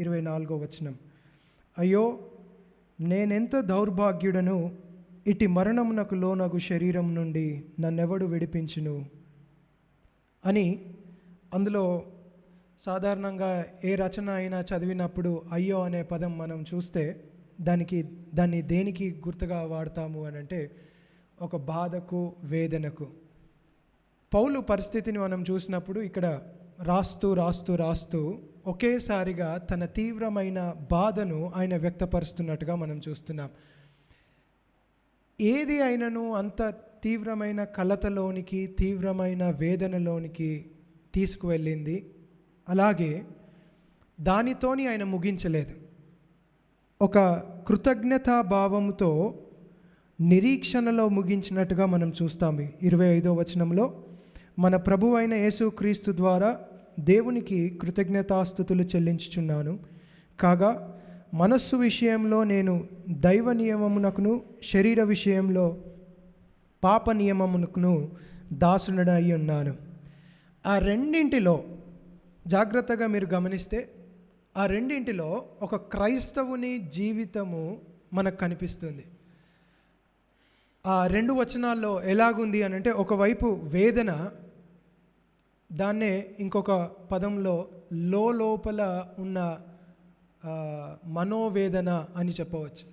24వ వచనం. అయ్యో, నేనెంత దౌర్భాగ్యుడను, ఇటు మరణమునకు లోనగు శరీరం నుండి నన్నెవడు విడిపించును అని. అందులో సాధారణంగా ఏ రచన అయినా చదివినప్పుడు అయ్యో అనే పదం మనం చూస్తే దాన్ని దేనికి గుర్తుగా వాడతాము అని అంటే ఒక బాధకు, వేదనకు. పౌలు పరిస్థితిని మనం చూసినప్పుడు ఇక్కడ రాస్తూ ఒకేసారిగా తన తీవ్రమైన బాధను ఆయన వ్యక్తపరుస్తున్నట్టుగా మనం చూస్తున్నాం. ఏది అయినను అంత తీవ్రమైన కలతలోనికి, తీవ్రమైన వేదనలోనికి తీసుకువెళ్ళింది. అలాగే దానితోని ఆయన ముగించలేదు. ఒక కృతజ్ఞతా భావంతో నిరీక్షణలో ముగించినట్టుగా మనం చూస్తాము. 25వ వచనంలో, మన ప్రభువు అయిన యేసుక్రీస్తు ద్వారా దేవునికి కృతజ్ఞతాస్తుతులు చెల్లించుచున్నాను. కాగా మనస్సు విషయంలో నేను దైవ నియమమునకును, శరీర విషయంలో పాప నియమమునకును దాసుడై ఉన్నాను. ఆ రెండింటిలో జాగ్రత్తగా మీరు గమనిస్తే, ఆ రెండింటిలో ఒక క్రైస్తవుని జీవితము మనకు కనిపిస్తుంది. ఆ 2 వచనాల్లో ఎలాగుంది అని అంటే, ఒకవైపు వేదన, దాన్నే ఇంకొక పదంలో లోపల ఉన్న మనోవేదన అని చెప్పవచ్చు.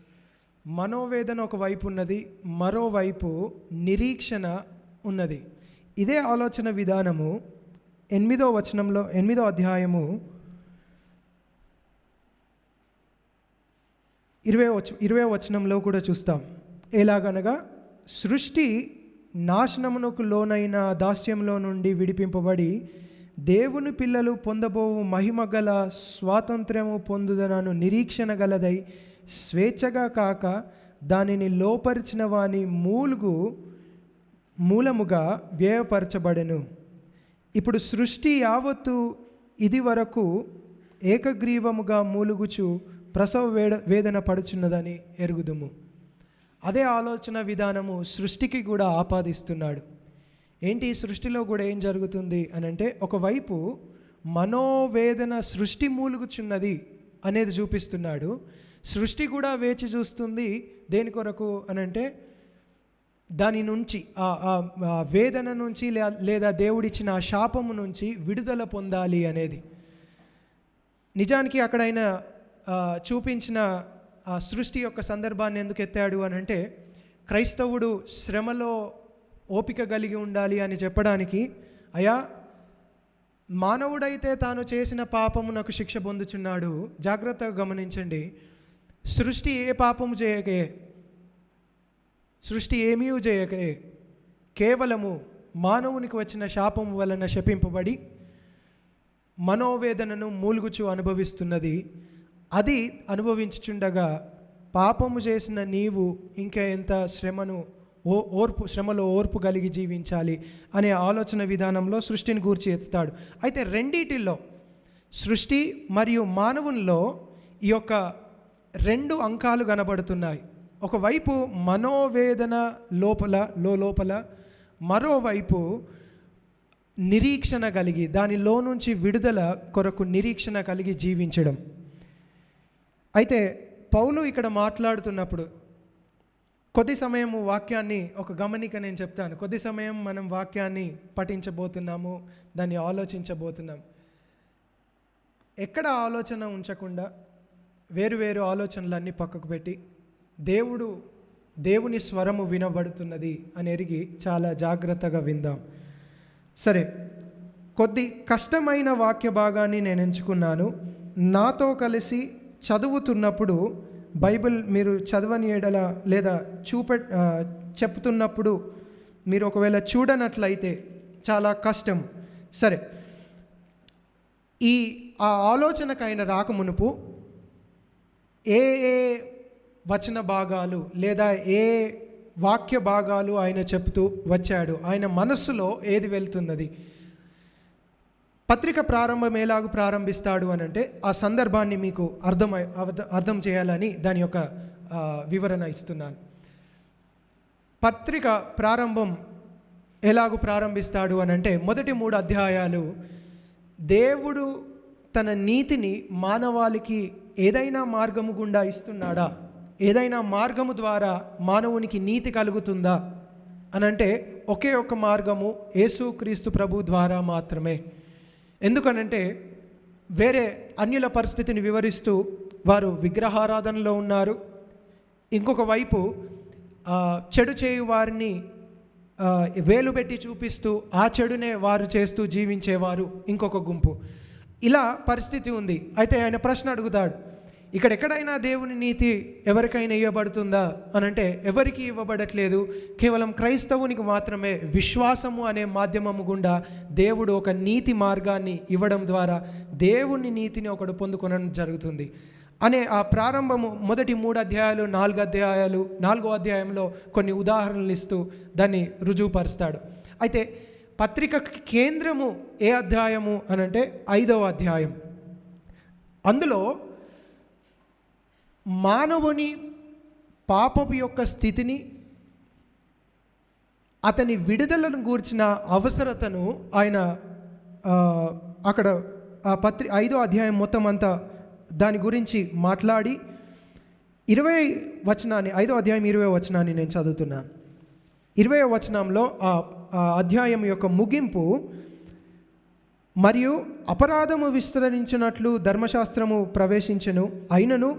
మనోవేదన ఒకవైపు ఉన్నది, మరోవైపు నిరీక్షణ ఉన్నది. ఇదే ఆలోచన విధానము 8వ వచనంలో, 8వ అధ్యాయము 20వ వచనంలో కూడా చూస్తాం. ఎలాగనగా, సృష్టి నాశనమునకు లోనైన దాస్యంలో నుండి విడిపింపబడి దేవుని పిల్లలు పొందబోవు మహిమగల స్వాతంత్ర్యము పొందుదనను నిరీక్షణ గలదై స్వేచ్ఛగా కాక దానిని లోపరిచిన వాని మూలముగా వ్యయపరచబడెను. ఇప్పుడు సృష్టి యావత్తు ఇది వరకు ఏకగ్రీవముగా మూలుగుచు ప్రసవ వేదన పడుచున్నదని ఎరుగుదుము. అదే ఆలోచన విధానము సృష్టికి కూడా ఆపాదిస్తున్నాడు. ఏంటి, సృష్టిలో కూడా ఏం జరుగుతుంది అని అంటే, ఒకవైపు మనోవేదన సృష్టి మూలుగుచున్నది అనేది చూపిస్తున్నాడు. సృష్టి కూడా వేచి చూస్తుంది దేని కొరకు అని అంటే, దాని నుంచి ఆ వేదన నుంచి లేదా దేవుడిచ్చిన ఆ శాపము నుంచి విడుదల పొందాలి అనేది. నిజానికి అక్కడ ఆయన చూపించిన ఆ సృష్టి యొక్క సందర్భాన్ని ఎందుకు ఎత్తాడు అని అంటే, క్రైస్తవుడు శ్రమలో ఓపిక కలిగి ఉండాలి అని చెప్పడానికి, అయా మానవుడైతే తాను చేసిన పాపమునకు శిక్ష పొందుచున్నాడు. జాగ్రత్తగా గమనించండి, సృష్టి ఏ పాపము చేయకే, సృష్టి ఏమీ చేయకే, కేవలము మానవునికి వచ్చిన శాపము వలన శపింపబడి మనోవేదనను మూలుగుచు అనుభవిస్తున్నది. అది అనుభవించుచుండగా పాపము చేసిన నీవు ఇంకా ఎంత శ్రమలో ఓర్పు కలిగి జీవించాలి అనే ఆలోచన విధానంలో సృష్టిని గూర్చి ఎత్తుతాడు. అయితే రెండిటిల్లో, సృష్టి మరియు మానవునిలో ఈ యొక్క 2 అంకాలు కనబడుతున్నాయి. ఒకవైపు మనోవేదన లోపల, మరోవైపు నిరీక్షణ కలిగి, దానిలో నుంచి విడుదల కొరకు నిరీక్షణ కలిగి జీవించడం. అయితే పౌలు ఇక్కడ మాట్లాడుతున్నప్పుడు కొద్ది సమయము వాక్యాన్ని, ఒక గమనిక నేను చెప్తాను. కొద్ది సమయం మనం వాక్యాన్ని పఠించబోతున్నాము, దాన్ని ఆలోచించబోతున్నాం. ఎక్కడ ఆలోచన ఉంచకుండా వేరు ఆలోచనలన్నీ పక్కకు పెట్టి దేవుని స్వరము వినబడుతున్నది అని ఎరిగి చాలా జాగ్రత్తగా విందాం. సరే, కొద్ది కష్టమైన వాక్య భాగాన్ని నేను ఎంచుకున్నాను. నాతో కలిసి చదువుతున్నప్పుడు బైబిల్ మీరు చదవని ఎడల లేదా చెప్తున్నప్పుడు మీరు ఒకవేళ చూడనట్లయితే చాలా కష్టం. సరే, ఆ ఆలోచనకు ఆయన రాకమునుపు ఏ వచన భాగాలు లేదా ఏ వాక్య భాగాలు ఆయన చెప్తూ వచ్చాడు, ఆయన మనస్సులో ఏది వెళ్తున్నది, పత్రిక ప్రారంభం ఎలాగూ ప్రారంభిస్తాడు అని అంటే ఆ సందర్భాన్ని మీకు అర్థం చేయాలని దాని యొక్క వివరణ ఇస్తున్నాను. పత్రిక ప్రారంభం ఎలాగూ ప్రారంభిస్తాడు అని అంటే, మొదటి 3 అధ్యాయాలు దేవుడు తన నీతిని మానవాళికి ఏదైనా మార్గము గుండా ఇస్తున్నాడా? ఏదైనా మార్గము ద్వారా మానవునికి నీతి కలుగుతుందా అని అంటే ఒకే ఒక మార్గము యేసుక్రీస్తు ప్రభు ద్వారా మాత్రమే. ఎందుకనంటే వేరే అన్యుల పరిస్థితిని వివరిస్తూ వారు విగ్రహారాధనలో ఉన్నారు. ఇంకొక వైపు చెడు చేయు వారిని వేలు పెట్టి చూపిస్తూ ఆ చెడునే వారు చేస్తూ జీవించేవారు ఇంకొక గుంపు. ఇలా పరిస్థితి ఉంది. అయితే ఆయన ప్రశ్న అడుగుతాడు, ఇక్కడెక్కడైనా దేవుని నీతి ఎవరికైనా ఇవ్వబడుతుందా అని అంటే ఎవరికి ఇవ్వబడట్లేదు. కేవలం క్రైస్తవునికి మాత్రమే విశ్వాసము అనే మాధ్యమము గుండా దేవుడు ఒక నీతి మార్గాన్ని ఇవ్వడం ద్వారా దేవుని నీతిని ఒకడు పొందుకొనడం జరుగుతుంది అనే ఆ ప్రారంభము మొదటి 3 అధ్యాయాలు 4 అధ్యాయాలు 4వ అధ్యాయంలో కొన్ని ఉదాహరణలు ఇస్తూ దాన్ని రుజువుపరుస్తాడు. అయితే పత్రిక కేంద్రము ఏ అధ్యాయము అనంటే 5వ అధ్యాయం. అందులో మానవుని పాపపు యొక్క స్థితిని, అతని విడుదలను గూర్చిన అవసరతను ఆయన అక్కడ ఆ 5వ అధ్యాయం మొత్తం అంతా దాని గురించి మాట్లాడి 20వ వచనాన్ని 5వ అధ్యాయం 20వ వచనాన్ని నేను చదువుతున్నాను. 20వ వచనంలో ఆ అధ్యాయం యొక్క ముగింపు, మరియు అపరాధము విస్తరించినట్లు ధర్మశాస్త్రము ప్రవేశించెను, అయినను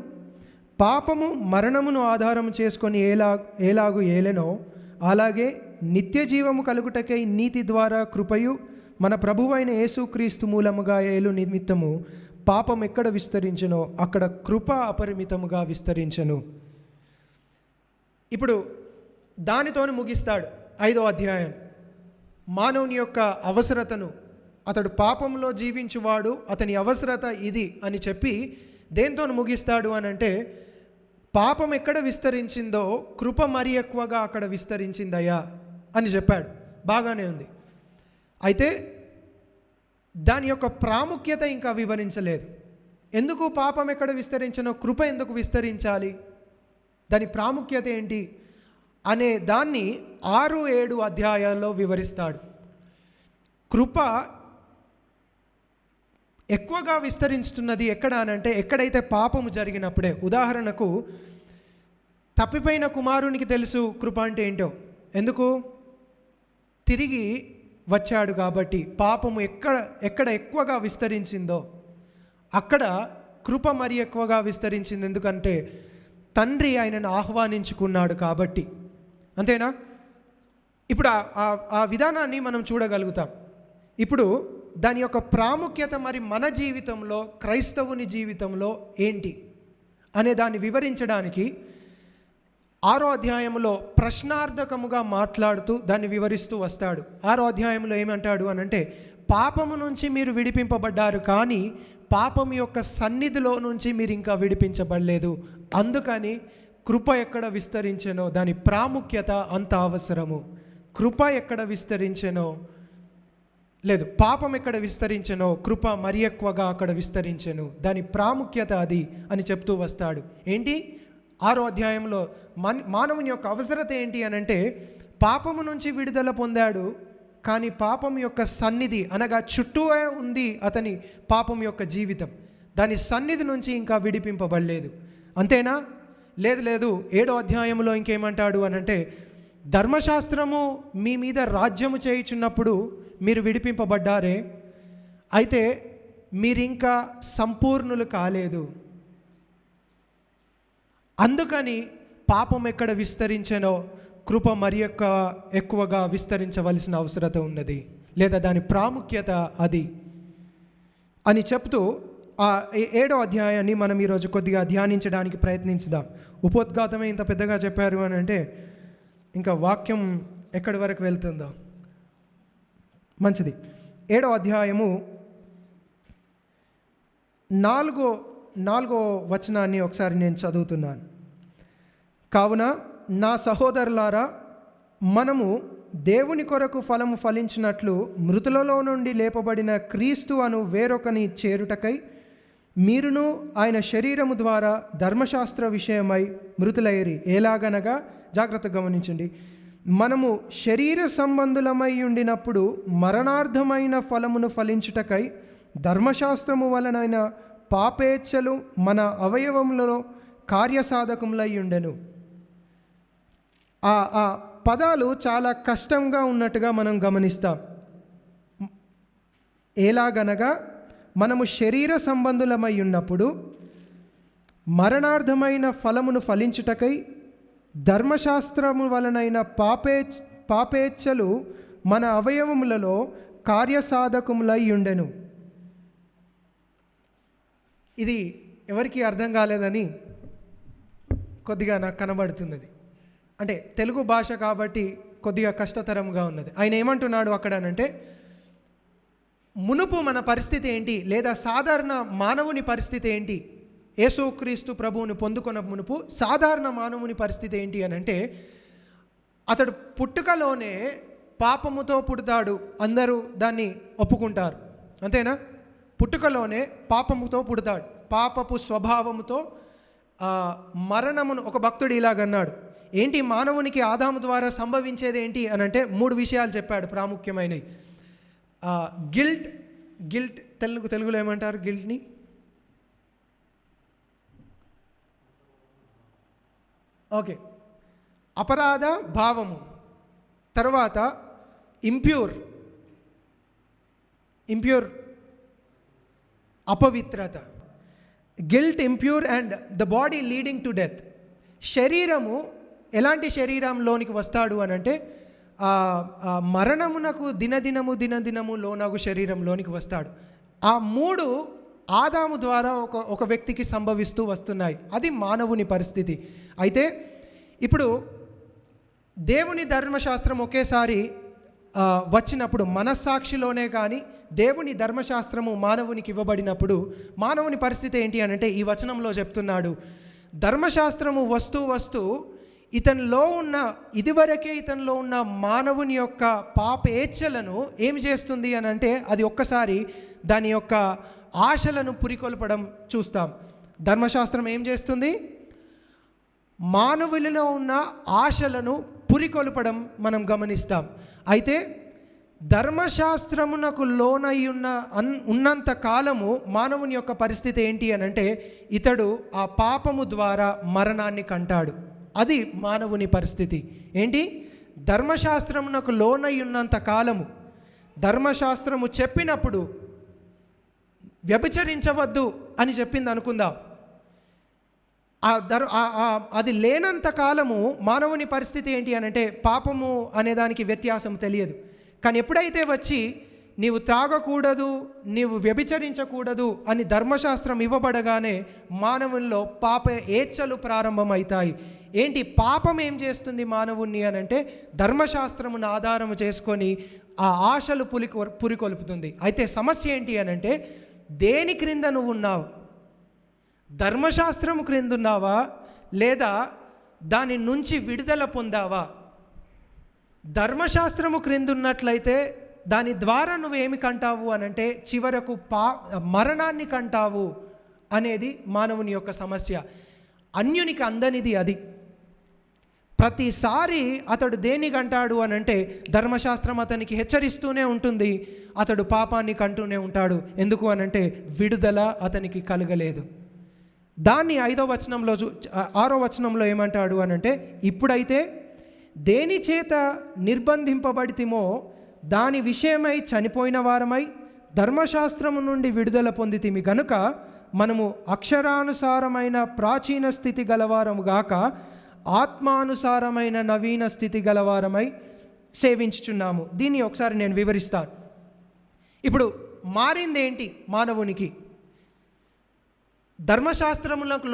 పాపము మరణమును ఆధారము చేసుకొని ఏలాగు ఏలెనో అలాగే నిత్య జీవము కలుగుటకై నీతి ద్వారా కృపయు మన ప్రభువైన యేసుక్రీస్తు మూలముగా ఏలు నిమిత్తము పాపం ఎక్కడ విస్తరించెనో అక్కడ కృప అపరిమితముగా విస్తరించెను. ఇప్పుడు దానితోనే ముగిస్తాడు 5వ అధ్యాయం. మానవుని యొక్క అవసరతను, అతడు పాపంలో జీవించువాడు, అతని అవసరత ఇది అని చెప్పి దేంతో ముగిస్తాడు అని అంటే పాపం ఎక్కడ విస్తరించిందో కృప మరి ఎక్కువగా అక్కడ విస్తరించిందయ్యా అని చెప్పాడు. బాగానే ఉంది. అయితే దాని యొక్క ప్రాముఖ్యత ఇంకా వివరించలేదు. ఎందుకు పాపం ఎక్కడ విస్తరించినో కృప ఎందుకు విస్తరించాలి, దాని ప్రాముఖ్యత ఏంటి అనే దాన్ని 6-7 అధ్యాయాల్లో వివరిస్తాడు. కృప ఎక్కువగా విస్తరిస్తున్నది ఎక్కడ అనంటే ఎక్కడైతే పాపము జరిగినప్పుడే. ఉదాహరణకు తప్పిపోయిన కుమారునికి తెలుసు కృప అంటే ఏంటో. ఎందుకు? తిరిగి వచ్చాడు కాబట్టి. పాపము ఎక్కడ ఎక్కువగా విస్తరించిందో అక్కడ కృప మరి ఎక్కువగా విస్తరించింది. ఎందుకంటే తండ్రి ఆయనను ఆహ్వానించుకున్నాడు కాబట్టి. అంతేనా? ఇప్పుడు ఆ విధానాన్ని మనం చూడగలుగుతాం. ఇప్పుడు దాని యొక్క ప్రాముఖ్యత మరి మన జీవితంలో, క్రైస్తవుని జీవితంలో ఏంటి అనే దాన్ని వివరించడానికి 6వ అధ్యాయంలో ప్రశ్నార్థకముగా మాట్లాడుతూ దాన్ని వివరిస్తూ వస్తాడు. 6వ అధ్యాయంలో ఏమంటాడు అనంటే పాపము నుంచి మీరు విడిపింపబడ్డారు, కానీ పాపం యొక్క సన్నిధిలో నుంచి మీరు ఇంకా విడిపించబడలేదు. అందుకని కృప ఎక్కడ విస్తరించెనో దాని ప్రాముఖ్యత అంత అవసరము. కృప ఎక్కడ విస్తరించెనో లేదు, పాపం ఎక్కడ విస్తరించెనో కృప మరి ఎక్కువగా అక్కడ విస్తరించెను, దాని ప్రాముఖ్యత అది అని చెప్తూ వస్తాడు. ఏంటి 6వ అధ్యాయంలో మానవుని యొక్క అవసరత ఏంటి అనంటే పాపము నుంచి విడుదల పొందాడు, కానీ పాపం యొక్క సన్నిధి అనగా చుట్టూ ఉంది అతని పాపం యొక్క జీవితం, దాని సన్నిధి నుంచి ఇంకా విడిపింపబడలేదు. అంతేనా? లేదు 7వ అధ్యాయంలో ఇంకేమంటాడు అనంటే ధర్మశాస్త్రము మీ మీద రాజ్యము చేయుచున్నప్పుడు మీరు విడిపింపబడ్డారే, అయితే మీరింకా సంపూర్ణులు కాలేదు. అందుకని పాపం ఎక్కడ విస్తరించెనో కృప మరి ఎక్కువగా విస్తరించవలసిన అవసరత ఉన్నది, లేదా దాని ప్రాముఖ్యత అది అని చెప్తూ ఆ 7వ అధ్యాయాన్ని మనం ఈరోజు కొద్దిగా ధ్యానించడానికి ప్రయత్నించుదాం. ఉపోద్ఘాతమే ఇంత పెద్దగా చెప్పారు అని అంటే ఇంకా వాక్యం ఎక్కడి వరకు వెళ్తుందో. మంచిది. 7వ అధ్యాయము 4వ వచనాన్ని ఒకసారి నేను చదువుతున్నాను. కావున నా సహోదరులారా, మనము దేవుని కొరకు ఫలము ఫలించినట్లు మృతులలో నుండి లేపబడిన క్రీస్తు అను వేరొకని చేరుటకై మీరును ఆయన శరీరము ద్వారా ధర్మశాస్త్ర విషయమై మృతులైరి. ఎలాగనగా జాగ్రత్తగా గమనించండి, మనము శరీర సంబంధులమై ఉండినప్పుడు మరణార్థమైన ఫలమును ఫలించుటకై ధర్మశాస్త్రము వలనైన పాపేచ్ఛలు మన అవయవములలో కార్యసాధకములై ఉండెను. ఆ పదాలు చాలా కష్టంగా ఉన్నట్టుగా మనం గమనిస్తాం. ఎలాగనగా మనము శరీర సంబంధులమై ఉన్నప్పుడు మరణార్థమైన ఫలమును ఫలించుటకై ధర్మశాస్త్రము వలనైన పాపేచ్ఛలు మన అవయవములలో కార్యసాధకములై ఉండెను. ఇది ఎవరికి అర్థం కాలేదని కొద్దిగా నాకు కనబడుతున్నది. అంటే తెలుగు భాష కాబట్టి కొద్దిగా కష్టతరంగా ఉన్నది. ఆయన ఏమంటున్నాడు అక్కడ అంటే, మునుపు మన పరిస్థితి ఏంటి, లేదా సాధారణ మానవుని పరిస్థితి ఏంటి, యేసుక్రీస్తు ప్రభువుని పొందుకొన్న మునుపు సాధారణ మానవుని పరిస్థితి ఏంటి అని అంటే, అతడు పుట్టుకలోనే పాపముతో పుడతాడు, అందరూ దాన్ని ఒప్పుకుంటారు, అంతేనా? పుట్టుకలోనే పాపముతో పుడతాడు, పాపపు స్వభావముతో మరణమును. ఒక భక్తుడు ఇలాగన్నాడు, ఏంటి మానవునికి ఆదాము ద్వారా సంభవించేది ఏంటి అని అంటే 3 విషయాలు చెప్పాడు ప్రాముఖ్యమైనవి. గిల్ట్ తెలుగులో ఏమంటారు గిల్ట్ని? ఓకే, అపరాధ భావము. తర్వాత ఇంప్యూర్ అపవిత్రత. Guilt, impure and the body leading to death. శరీరము ఎలాంటి శరీరంలోనికి వస్తాడు అని అంటే, మరణమునకు దినదినము లోనగు శరీరంలోనికి వస్తాడు. ఆ 3 ఆదాము ద్వారా ఒక వ్యక్తికి సంభవిస్తూ వస్తున్నాయి. అది మానవుని పరిస్థితి. అయితే ఇప్పుడు దేవుని ధర్మశాస్త్రం ఒకేసారి వచ్చినప్పుడు, మనస్సాక్షిలోనే కానీ దేవుని ధర్మశాస్త్రము మానవునికి ఇవ్వబడినప్పుడు మానవుని పరిస్థితి ఏంటి అని అంటే, ఈ వచనంలో చెప్తున్నాడు, ధర్మశాస్త్రము వస్తూ ఇదివరకే ఇతనిలో ఉన్న మానవుని యొక్క పాపేచ్ఛలను ఏమి చేస్తుంది అని అంటే, అది ఒక్కసారి దాని యొక్క ఆశలను పురికొల్పడం చూస్తాం. ధర్మశాస్త్రం ఏం చేస్తుంది? మానవులలో ఉన్న ఆశలను పురికొల్పడం మనం గమనిస్తాం. అయితే ధర్మశాస్త్రమునకు లోనై ఉన్నంత కాలము మానవుని యొక్క పరిస్థితి ఏంటి అని అంటే, ఇతడు ఆ పాపము ద్వారా మరణాన్ని కంటాడు. అది మానవుని పరిస్థితి. ఏంటి? ధర్మశాస్త్రమునకు లోనై ఉన్నంత కాలము, ధర్మశాస్త్రము చెప్పినప్పుడు వ్యభిచరించవద్దు అని చెప్పింది అనుకుందాం, అది లేనంత కాలము మానవుని పరిస్థితి ఏంటి అని అంటే, పాపము అనేదానికి వ్యత్యాసం తెలియదు. కానీ ఎప్పుడైతే వచ్చి నీవు త్రాగకూడదు, నీవు వ్యభిచరించకూడదు అని ధర్మశాస్త్రం ఇవ్వబడగానే మానవుల్లో పాప ఏచ్ఛలు ప్రారంభమవుతాయి. ఏంటి పాపం ఏం చేస్తుంది మానవుణ్ణి అని అంటే, ధర్మశాస్త్రమును ఆధారము చేసుకొని ఆ ఆశలు పురికొల్పుతుంది. అయితే సమస్య ఏంటి అని అంటే, దేని క్రింద నువ్వు ఉన్నావు? ధర్మశాస్త్రము క్రింద ఉన్నావా, లేదా దాని నుంచి విడుదల పొందావా? ధర్మశాస్త్రము క్రింద ఉన్నట్లయితే దాని ద్వారా నువ్వేమి కంటావు అని అంటే, చివరకు మరణాన్ని కంటావు అనేది మానవుని యొక్క సమస్య. అన్యునికి అందనిది అది. ప్రతిసారి అతడు దేన్ని కంటాడు అని అంటే, ధర్మశాస్త్రం అతనికి హెచ్చరిస్తూనే ఉంటుంది, అతడు పాపాన్ని కంటూనే ఉంటాడు. ఎందుకు అని అంటే, విడుదల అతనికి కలగలేదు. దాన్ని 6వ వచనంలో ఏమంటాడు అని అంటే, ఇప్పుడైతే దేని చేత నిర్బంధింపబడితిమో దాని విషయమై చనిపోయిన వారమై ధర్మశాస్త్రము నుండి విడుదల పొందితిమి గనుక మనము అక్షరానుసారమైన ప్రాచీన స్థితి గలవారము గాక ఆత్మానుసారమైన నవీన స్థితి గలవారమై సేవించుచున్నాము. దీన్ని ఒకసారి నేను వివరిస్తాను. ఇప్పుడు మారిందేంటి మానవునికి? ధర్మశాస్త్రములకు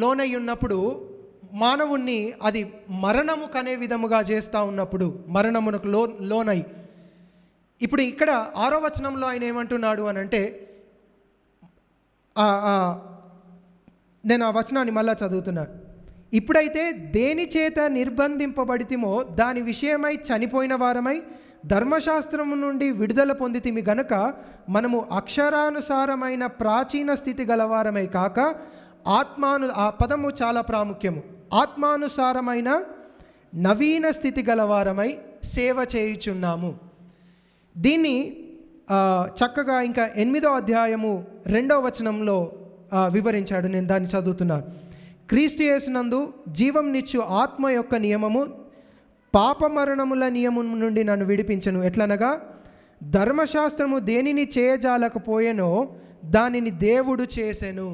లోనై ఉన్నప్పుడు మానవుణ్ణి అది మరణము కనే విధముగా చేస్తూ ఉన్నప్పుడు మరణమునకు లోనై, ఇప్పుడు ఇక్కడ 6వ వచనంలో ఆయన ఏమంటున్నాడు అని అంటే, నేను ఆ వచనాన్ని మళ్ళా చదువుతున్నాను. ఇప్పుడైతే దేని చేత నిర్బంధింపబడితిమో దాని విషయమై చనిపోయిన వారమై ధర్మశాస్త్రము నుండి విడుదల పొందితిమి గనుక మనము అక్షరానుసారమైన ప్రాచీన స్థితి గలవారమై కాక ఆ పదము చాలా ప్రాముఖ్యము, ఆత్మానుసారమైన నవీన స్థితి గలవారమై సేవ చేయుచున్నాము. దీన్ని చక్కగా ఇంకా 8వ అధ్యాయము 2వ వచనంలో వివరించాడు. నేను దాన్ని చదువుతున్నాను. క్రీస్తు యేసునందు జీవం నిచ్చు ఆత్మ యొక్క నియమము పాపమరణముల నియమం నుండి నన్ను విడిపించెను. ఎట్లనగా ధర్మశాస్త్రము దేనిని చేయజాలకపోయెనో దానిని దేవుడు చేసెను,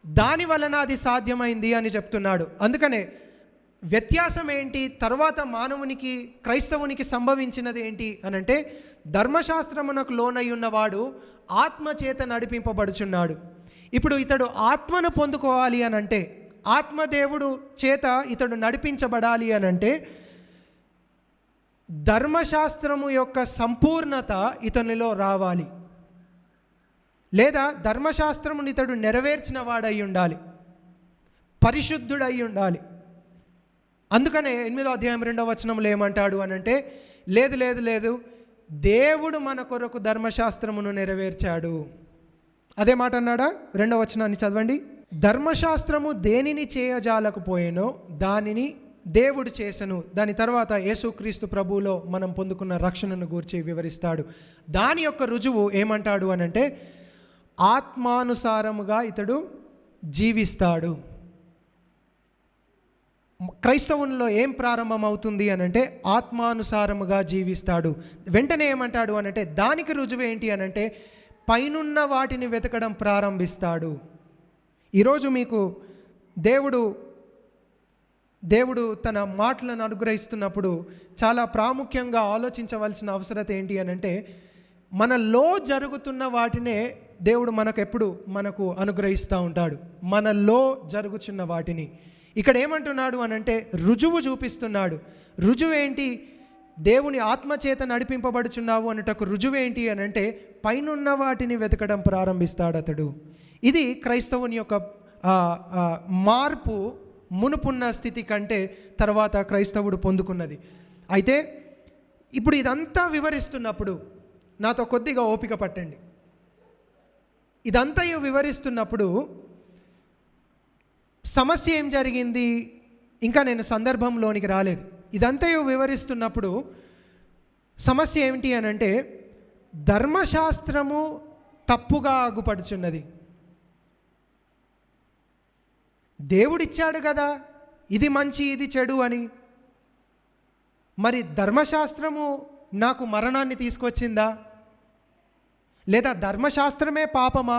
దాని వలన అది సాధ్యమైంది అని చెప్తున్నాడు. అందుకనే వ్యత్యాసం ఏంటి, తర్వాత మానవునికి క్రైస్తవునికి సంభవించినది ఏంటి అనంటే, ధర్మశాస్త్రమునకు లోనై ఉన్నవాడు ఆత్మ చేత నడిపింపబడుచున్నాడు. ఇప్పుడు ఇతడు ఆత్మను పొందుకోవాలి అనంటే, ఆత్మదేవుడు చేత ఇతడు నడిపించబడాలి అనంటే, ధర్మశాస్త్రము యొక్క సంపూర్ణత ఇతనిలో రావాలి, లేదా ధర్మశాస్త్రమును ఇతడు నెరవేర్చిన వాడై ఉండాలి, పరిశుద్ధుడై ఉండాలి. అందుకనే 8వ అధ్యాయం 2వ వచనంలో ఏమంటాడు అనంటే, లేదు లేదు లేదు, దేవుడు మన కొరకు ధర్మశాస్త్రమును నెరవేర్చాడు. అదే మాట అన్నాడా? 2వ వచనాన్ని చదవండి. ధర్మశాస్త్రము దేనిని చేయజాలకపోయేనో దానిని దేవుడు చేసెను. దాని తర్వాత యేసుక్రీస్తు ప్రభువులో మనం పొందుకున్న రక్షణను గూర్చి వివరిస్తాడు. దాని యొక్క రుజువు ఏమంటాడు అనంటే, ఆత్మానుసారముగా ఇతడు జీవిస్తాడు. క్రైస్తవునిలో ఏం ప్రారంభమవుతుంది అనంటే, ఆత్మానుసారముగా జీవిస్తాడు. వెంటనే ఏమంటాడు అనంటే, దానికి రుజువు ఏంటి అనంటే, పైనున్న వాటిని వెతకడం ప్రారంభిస్తాడు. ఈరోజు మీకు దేవుడు తన మాటలను అనుగ్రహిస్తున్నప్పుడు చాలా ప్రాముఖ్యంగా ఆలోచించవలసిన అవసరత ఏంటి అనంటే, మనలో జరుగుతున్న వాటినే దేవుడు మనకు అనుగ్రహిస్తూ ఉంటాడు. మనలో జరుగుతున్న వాటిని ఇక్కడ ఏమంటున్నాడు అనంటే, రుజువు చూపిస్తున్నాడు. రుజువు ఏంటి? దేవుని ఆత్మచేత నడిపింపబడుచున్నావు అన్నటకు రుజువు ఏంటి అనంటే, పైనున్న వాటిని వెతకడం ప్రారంభిస్తాడు అతడు. ఇది క్రైస్తవుని యొక్క మార్పు మునుపున్న స్థితి కంటే తర్వాత క్రైస్తవుడు పొందుకున్నది. అయితే ఇప్పుడు ఇదంతా వివరిస్తున్నప్పుడు నాతో కొద్దిగా ఓపిక పట్టండి. ఇదంతా వివరిస్తున్నప్పుడు సమస్య ఏం జరిగింది, ఇంకా నేను సందర్భంలోనికి రాలేదు. ఇదంతా వివరిస్తున్నప్పుడు సమస్య ఏమిటి అనంటే, ధర్మశాస్త్రము తప్పుగా ఆగుపడుచున్నది. దేవుడిచ్చాడు కదా ఇది మంచి ఇది చెడు అని, మరి ధర్మశాస్త్రము నాకు మరణాన్ని తీసుకొచ్చిందా, లేదా ధర్మశాస్త్రమే పాపమా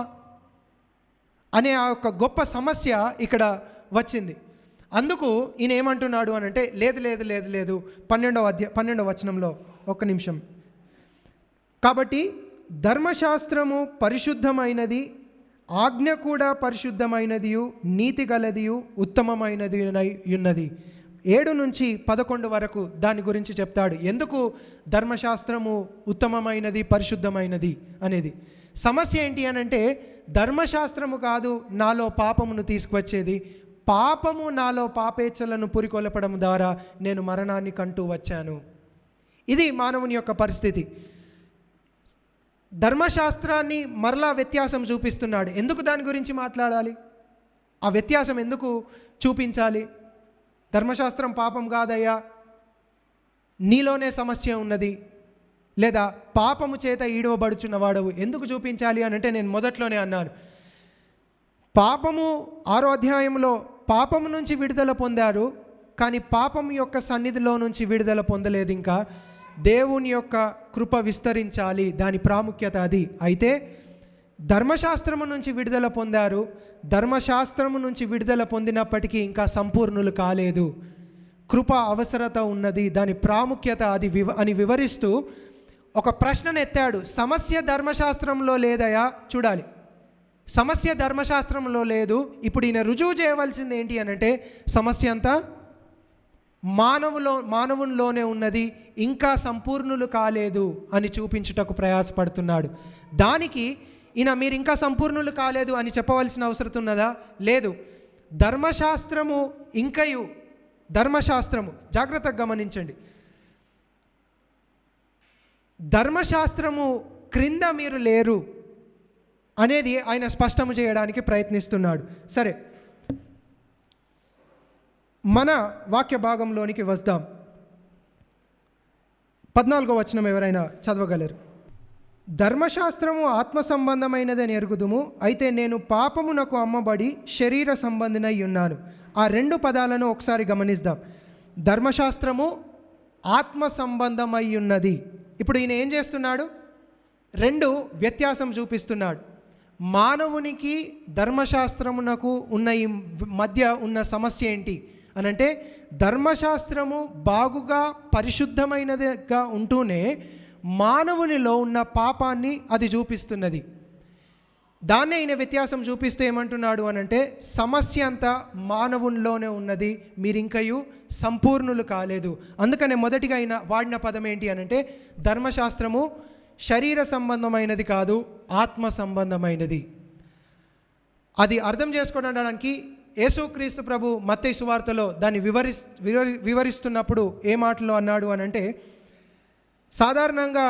అనే ఆ యొక్క గొప్ప సమస్య ఇక్కడ వచ్చింది. అందుకు ఈయన ఏమంటున్నాడు అనంటే, లేదు లేదు లేదు లేదు 12వ వచనంలో ఒక్క నిమిషం. కాబట్టి ధర్మశాస్త్రము పరిశుద్ధమైనది, ఆజ్ఞ కూడా పరిశుద్ధమైనదియు నీతి గలదియు ఉత్తమమైనది ఉన్నది. 7 నుంచి 11 వరకు దాని గురించి చెప్తాడు. ఎందుకు ధర్మశాస్త్రము ఉత్తమమైనది పరిశుద్ధమైనది అనేది. సమస్య ఏంటి అనంటే, ధర్మశాస్త్రము కాదు నాలో పాపమును తీసుకువచ్చేది, పాపము నాలో పాపేచ్ఛలను పురికొల్పడం ద్వారా నేను మరణాన్ని కంటూ వచ్చాను. ఇది మానవుని యొక్క పరిస్థితి. ధర్మశాస్త్రాన్ని మరలా వ్యత్యాసం చూపిస్తున్నాడు. ఎందుకు దాని గురించి మాట్లాడాలి? ఆ వ్యత్యాసం ఎందుకు చూపించాలి? ధర్మశాస్త్రం పాపం కాదయ్యా, నీలోనే సమస్య ఉన్నది, లేదా పాపము చేత ఈడవబడుచున్న వాడవు ఎందుకు చూపించాలి అని అంటే, నేను మొదట్లోనే అన్నాను, పాపము 6వ అధ్యాయంలో పాపము నుంచి విడుదల పొందారు, కానీ పాపం యొక్క సన్నిధిలో నుంచి విడుదల పొందలేదు. ఇంకా దేవుని యొక్క కృప విస్తరించాలి, దాని ప్రాముఖ్యత అది. అయితే ధర్మశాస్త్రము నుంచి విడుదల పొందారు, ధర్మశాస్త్రము నుంచి విడుదల పొందినప్పటికీ ఇంకా సంపూర్ణులు కాలేదు, కృప అవసరత ఉన్నది, దాని ప్రాముఖ్యత అది అని వివరిస్తూ ఒక ప్రశ్నను ఎత్తాడు. సమస్య ధర్మశాస్త్రంలో లేదయా, చూడాలి, సమస్య ధర్మశాస్త్రంలో లేదు. ఇప్పుడు ఈయన రుజువు చేయవలసింది ఏంటి అనంటే, సమస్య అంతా మానవునిలోనే ఉన్నది, ఇంకా సంపూర్ణులు కాలేదు అని చూపించుటకు ప్రయాసపడుతున్నాడు. దానికి ఈయన మీరు ఇంకా సంపూర్ణులు కాలేదు అని చెప్పవలసిన అవసరం ఉన్నదా? లేదు. ధర్మశాస్త్రము ఇంకయు ధర్మశాస్త్రము, జాగ్రత్తగా గమనించండి, ధర్మశాస్త్రము క్రింద మీరు లేరు అనేది ఆయన స్పష్టము చేయడానికి ప్రయత్నిస్తున్నాడు. సరే, మన వాక్య భాగంలోనికి వద్దాం. 14వ వచనం ఎవరైనా చదవగలరు? ధర్మశాస్త్రము ఆత్మ సంబంధమైనదని ఎరుగుదుము, అయితే నేను పాపమునకు అమ్మబడి శరీర సంబంధినై ఉన్నాను. ఆ రెండు పదాలను ఒకసారి గమనిద్దాం. ధర్మశాస్త్రము ఆత్మ సంబంధమై ఉన్నది. ఇప్పుడు ఈయన ఏం చేస్తున్నాడు? రెండు వ్యత్యాసం చూపిస్తున్నాడు. మానవునికి ధర్మశాస్త్రమునకు ఉన్న ఈ మధ్య ఉన్న సమస్య ఏంటి అనంటే, ధర్మశాస్త్రము బాగుగా పరిశుద్ధమైనదిగా ఉంటూనే మానవునిలో ఉన్న పాపాన్ని అది చూపిస్తున్నది. దాన్నే ఈయన వ్యత్యాసం చూపిస్తూ ఏమంటున్నాడు అనంటే, సమస్య అంతా మానవునిలోనే ఉన్నది, మీరింకయు సంపూర్ణులు కాలేదు. అందుకనే మొదటిగా ఆయన వాడిన పదం ఏంటి అనంటే, ధర్మశాస్త్రము శరీర సంబంధమైనది కాదు, ఆత్మ సంబంధమైనది. అది అర్థం చేసుకోవడానికి యేసుక్రీస్తు ప్రభు మత్తయి సువార్తలో దాన్ని వివరిస్తున్నప్పుడు ఏ మాటలో అన్నాడు అనంటే, సాధారణంగా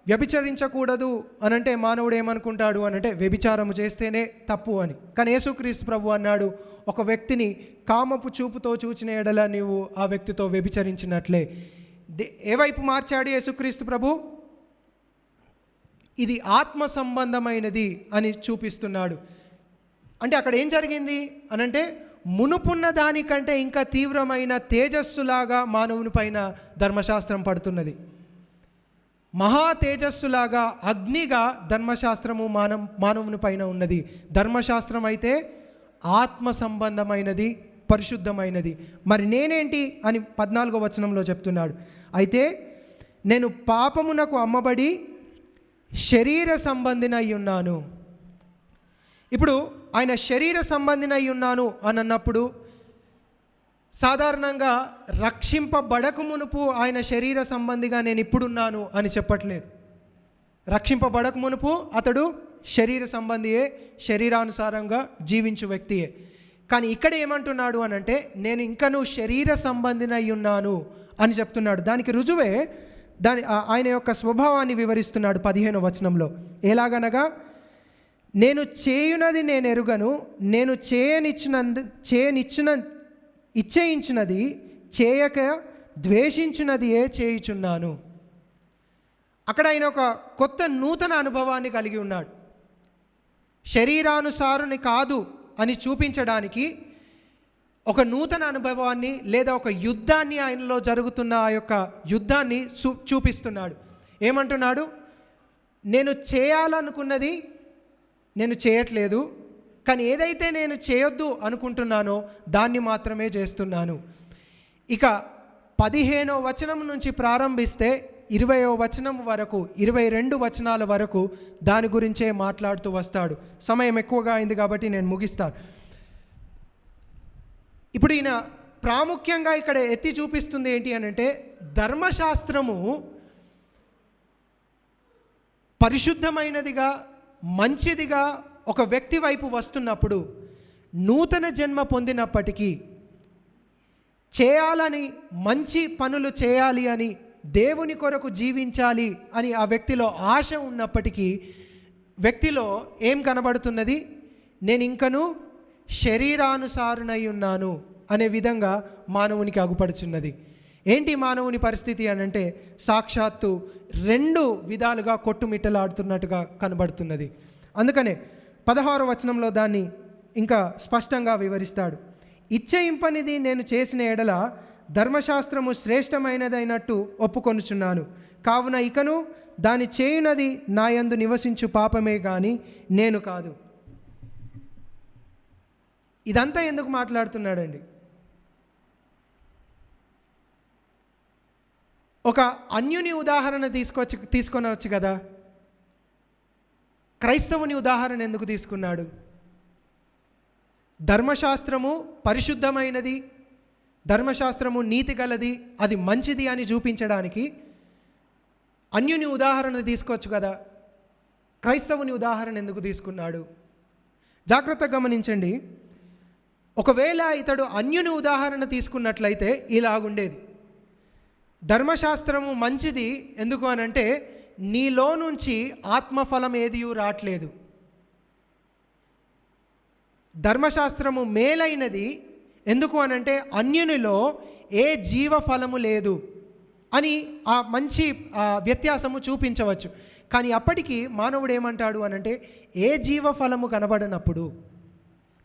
వ్యభిచరించకూడదు అనంటే మానవుడు ఏమనుకుంటాడు అనంటే వ్యభిచారము చేస్తేనే తప్పు అని. కానీ యేసుక్రీస్తు ప్రభు అన్నాడు, ఒక వ్యక్తిని కామపు చూపుతో చూచిన ఎడల నీవు ఆ వ్యక్తితో వ్యభిచరించినట్లే. ఏ వైపు మార్చాడు యేసుక్రీస్తు ప్రభు? ఇది ఆత్మ సంబంధమైనది అని చూపిస్తున్నాడు. అంటే అక్కడ ఏం జరిగింది అనంటే, మునుపున్న దానికంటే ఇంకా తీవ్రమైన తేజస్సులాగా మానవుని పైన ధర్మశాస్త్రం పడుతున్నది. మహా తేజస్సులాగా అగ్నిగా ధర్మశాస్త్రము మానవుని పైన ఉన్నది. ధర్మశాస్త్రం అయితే ఆత్మ సంబంధమైనది, పరిశుద్ధమైనది. మరి నేనేంటి అని 14వ వచనంలో చెప్తున్నాడు. అయితే నేను పాపమునకు అమ్మబడి శరీర సంబంధినై ఉన్నాను. ఇప్పుడు ఆయన శరీర సంబంధినై ఉన్నాను అని అన్నప్పుడు సాధారణంగా రక్షింపబడక మునుపు ఆయన శరీర సంబంధిగా నేను ఇప్పుడున్నాను అని చెప్పట్లేదు. రక్షింపబడక మునుపు అతడు శరీర సంబంధియే, శరీరానుసారంగా జీవించు వ్యక్తియే. కానీ ఇక్కడ ఏమంటున్నాడు అనంటే, నేను ఇంకను శరీర సంబంధినై ఉన్నాను అని చెప్తున్నాడు. దానికి రుజువే ఆయన యొక్క స్వభావాన్ని వివరిస్తున్నాడు 15వ వచనంలో. ఎలాగనగా, నేను చేయునది నేను ఎరుగను, నేను ఇచ్చేయించినది చేయక ద్వేషించినది చేయుచున్నాను. అక్కడ ఆయన ఒక కొత్త నూతన అనుభవాన్ని కలిగి ఉన్నాడు. శరీరానుసారుని కాదు అని చూపించడానికి ఒక నూతన అనుభవాన్ని లేదా ఒక యుద్ధాన్ని, ఆయనలో జరుగుతున్న ఆ యొక్క యుద్ధాన్ని చూపిస్తున్నాడు. ఏమంటున్నాడు? నేను చేయాలనుకున్నది నేను చేయట్లేదు, కానీ ఏదైతే నేను చేయొద్దు అనుకుంటున్నానో దాన్ని మాత్రమే చేస్తున్నాను. ఇక 15వ వచనం నుంచి ప్రారంభిస్తే 20వ వచనం వరకు, 22 వచనాల వరకు దాని గురించే మాట్లాడుతూ వస్తాడు. సమయం ఎక్కువగా అయింది కాబట్టి నేను ముగిస్తాను. ఇప్పుడు ఈయన ప్రాముఖ్యంగా ఇక్కడ ఎత్తి చూపిస్తుంది ఏంటి అనంటే, ధర్మశాస్త్రము పరిశుద్ధమైనదిగా, మంచిదిగా ఒక వ్యక్తి వైపు వస్తున్నప్పుడు, నూతన జన్మ పొందినప్పటికీ చేయాలని, మంచి పనులు చేయాలి అని, దేవుని కొరకు జీవించాలి అని ఆ వ్యక్తిలో ఆశ ఉన్నప్పటికీ వ్యక్తిలో ఏం కనబడుతున్నది? నేను ఇంకను శరీరానుసారునై ఉన్నాను అనే విధంగా మానవునికి అగుపడుచున్నది. ఏంటి మానవుని పరిస్థితి అనంటే, సాక్షాత్తు 2 విధాలుగా కొట్టుమిట్టలాడుతున్నట్టుగా కనబడుతున్నది. అందుకనే 16వ వచనంలో దాన్ని ఇంకా స్పష్టంగా వివరిస్తాడు. ఇచ్చేయింపనిది నేను చేసిన ఎడల ధర్మశాస్త్రము శ్రేష్టమైనదైనట్టు ఒప్పుకొనుచున్నాను. కావున ఇకను దాని చేయునది నా యందు నివసించు పాపమే గాని నేను కాదు. ఇదంతా ఎందుకు మాట్లాడుతున్నాడండి? ఒక అన్యుని ఉదాహరణ తీసుకొనవచ్చు కదా. క్రైస్తవుని ఉదాహరణ ఎందుకు తీసుకున్నాడు? ధర్మశాస్త్రము పరిశుద్ధమైనది, ధర్మశాస్త్రము నీతి గలది, అది మంచిది అని చూపించడానికి అన్యుని ఉదాహరణ తీసుకోవచ్చు కదా. క్రైస్తవుని ఉదాహరణ ఎందుకు తీసుకున్నాడు? జాగ్రత్తగా గమనించండి. ఒకవేళ ఇతడు అన్యుని ఉదాహరణ తీసుకున్నట్లయితే ఇలాగుండేది. ధర్మశాస్త్రము మంచిది ఎందుకు అనంటే, నీలో నుంచి ఆత్మఫలం ఏదియూ రావట్లేదు. ధర్మశాస్త్రము మేలైనది ఎందుకు అనంటే, అన్యునిలో ఏ జీవఫలము లేదు అని ఆ మంచి వ్యత్యాసము చూపించవచ్చు. కానీ అప్పటికి మానవుడు ఏమంటాడు అనంటే, ఏ జీవఫలము కనబడనప్పుడు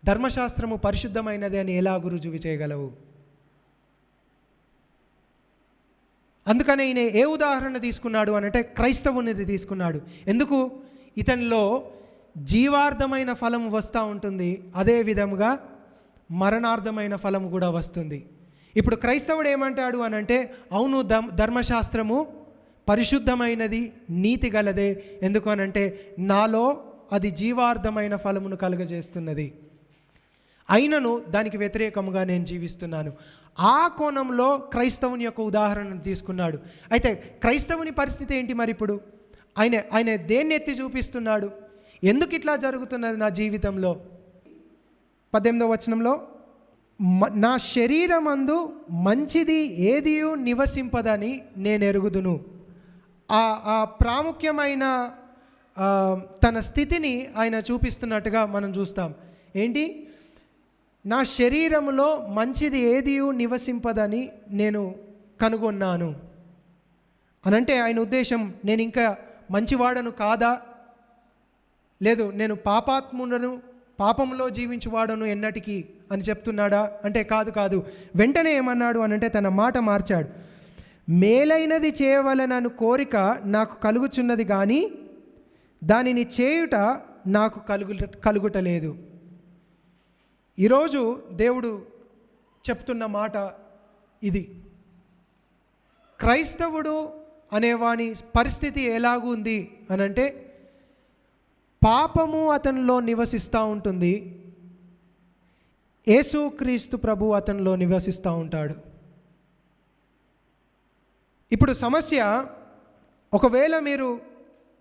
ధర్మశాస్త్రము పరిశుద్ధమైనది అని ఎలాగూ రుజువు చేయగలవు? అందుకనే ఈయన ఏ ఉదాహరణ తీసుకున్నాడు అనంటే క్రైస్తవునిది తీసుకున్నాడు. ఎందుకు? ఇతనిలో జీవార్థమైన ఫలము వస్తూ ఉంటుంది, అదే విధముగా మరణార్థమైన ఫలము కూడా వస్తుంది. ఇప్పుడు క్రైస్తవుడు ఏమంటాడు అనంటే, అవును ధర్మశాస్త్రము పరిశుద్ధమైనది, నీతి గలదే. ఎందుకు అనంటే నాలో అది జీవార్థమైన ఫలమును కలుగజేస్తున్నది, అయినను దానికి వ్యతిరేకముగా నేను జీవిస్తున్నాను. ఆ కోణంలో క్రైస్తవుని యొక్క ఉదాహరణను తీసుకున్నాడు. అయితే క్రైస్తవుని పరిస్థితి ఏంటి మరి? ఇప్పుడు ఆయన దేన్ని ఎత్తి చూపిస్తున్నాడు? ఎందుకు ఇట్లా జరుగుతున్నది నా జీవితంలో? 18వ వచనంలో, నా శరీరమందు మంచిది ఏదియు నివసింపదని నేను ఎరుగుదును. ఆ ప్రాముఖ్యమైన తన స్థితిని ఆయన చూపిస్తున్నట్టుగా మనం చూస్తాం. ఏంటి? నా శరీరంలో మంచిది ఏదియు నివసింపదని నేను కనుగొన్నాను అనంటే ఆయన ఉద్దేశం, నేను ఇంకా మంచివాడను కాదా, లేదు నేను పాపాత్ములను, పాపంలో జీవించువాడను ఎన్నటికీ అని చెప్తున్నాడా అంటే కాదు. వెంటనే ఏమన్నాడు అనంటే తన మాట మార్చాడు. మేలైనది చేయవలనను కోరిక నాకు కలుగుచున్నది కానీ దానిని చేయుట నాకు కలుగుటలేదు. ఈరోజు దేవుడు చెప్తున్న మాట ఇది. క్రైస్తవుడు అనేవాని పరిస్థితి ఎలాగుంది అనంటే, పాపము అతనిలో నివసిస్తూ ఉంటుంది, యేసుక్రీస్తు ప్రభు అతనిలో నివసిస్తూ ఉంటాడు. ఇప్పుడు సమస్య, ఒకవేళ మీరు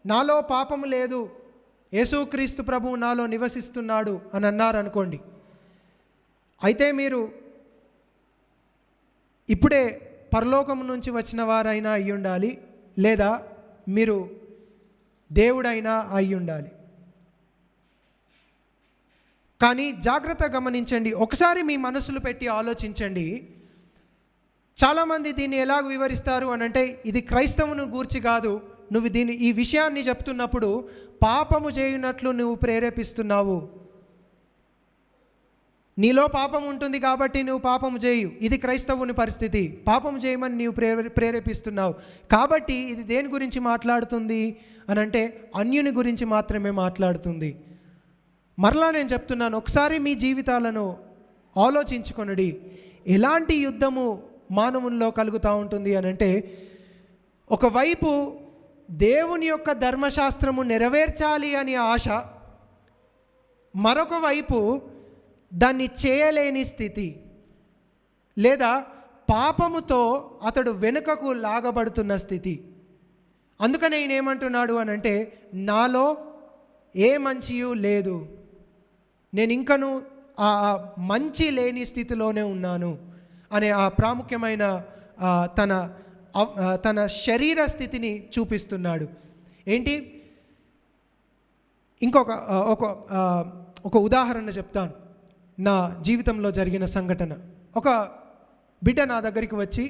నాలో పాపము లేదు, యేసుక్రీస్తు ప్రభువు నాలో నివసిస్తున్నాడు అని అన్నారనుకోండి, అయితే మీరు ఇప్పుడే పరలోకం నుంచి వచ్చిన వారైనా అయి ఉండాలి, లేదా మీరు దేవుడైనా అయి ఉండాలి. కానీ జాగ్రత్త గమనించండి, ఒకసారి మీ మనసులు పెట్టి ఆలోచించండి. చాలామంది దీన్ని ఎలాగ వివరిస్తారు అనంటే, ఇది క్రైస్తవుని గూర్చి కాదు, నువ్వు ఈ విషయాన్ని చెప్తున్నప్పుడు పాపము చేయునట్లు నువ్వు ప్రేరేపిస్తున్నావు, నీలో పాపం ఉంటుంది కాబట్టి నువ్వు పాపము చేయు, ఇది క్రైస్తవుని పరిస్థితి. పాపం చేయమని నీవు ప్రేరేపిస్తున్నావు కాబట్టి ఇది దేని గురించి మాట్లాడుతుంది అనంటే అన్యుని గురించి మాత్రమే మాట్లాడుతుంది. మరలా నేను చెప్తున్నాను, ఒకసారి మీ జీవితాలను ఆలోచించుకొనుడి. ఎలాంటి యుద్ధము మానవుల్లో కలుగుతూ ఉంటుంది అనంటే, ఒకవైపు దేవుని యొక్క ధర్మశాస్త్రము నెరవేర్చాలి అనే ఆశ, మరొక వైపు దాన్ని చేయలేని స్థితి, లేదా పాపముతో అతడు వెనుకకు లాగబడుతున్న స్థితి. అందుకనే ఈయన ఏమంటున్నాడు అనంటే, నాలో ఏ మంచియు లేదు, నేను ఇంకను ఆ మంచి లేని స్థితిలోనే ఉన్నాను అనే ఆ ప్రాముఖ్యమైన తన శరీర స్థితిని చూపిస్తున్నాడు. ఏంటి? ఒక ఉదాహరణ చెప్తాను. నా జీవితంలో జరిగిన సంఘటన. ఒక బిడ్డ నా దగ్గరికి వచ్చి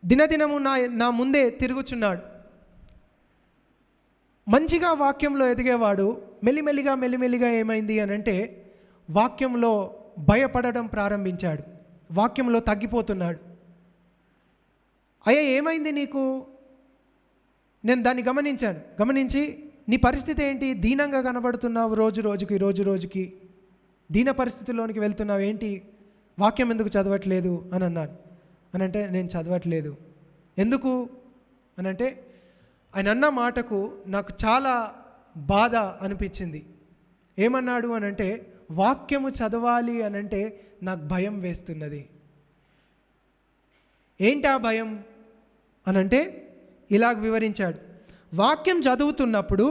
దినదినము నా ముందే తిరుగుచున్నాడు. మంచిగా వాక్యంలో ఎదిగేవాడు మెల్లిమెల్లిగా ఏమైంది అనంటే, వాక్యంలో భయపడడం ప్రారంభించాడు, వాక్యంలో తగ్గిపోతున్నాడు. అయ్యా ఏమైంది నీకు? నేను దాన్ని గమనించి నీ పరిస్థితి ఏంటి? దీనంగా కనబడుతున్నావు, రోజు రోజుకి దీన పరిస్థితుల్లోనికి వెళ్తున్నావు, ఏంటి వాక్యం ఎందుకు చదవట్లేదు అని అన్నాను. అనంటే నేను చదవట్లేదు. ఎందుకు అనంటే, ఆయన అన్న మాటకు నాకు చాలా బాధ అనిపించింది. ఏమన్నాడు అనంటే, వాక్యము చదవాలి అనంటే నాకు భయం వేస్తున్నది. ఏంటా భయం అనంటే ఇలాగ వివరించాడు. వాక్యం చదువుతున్నప్పుడు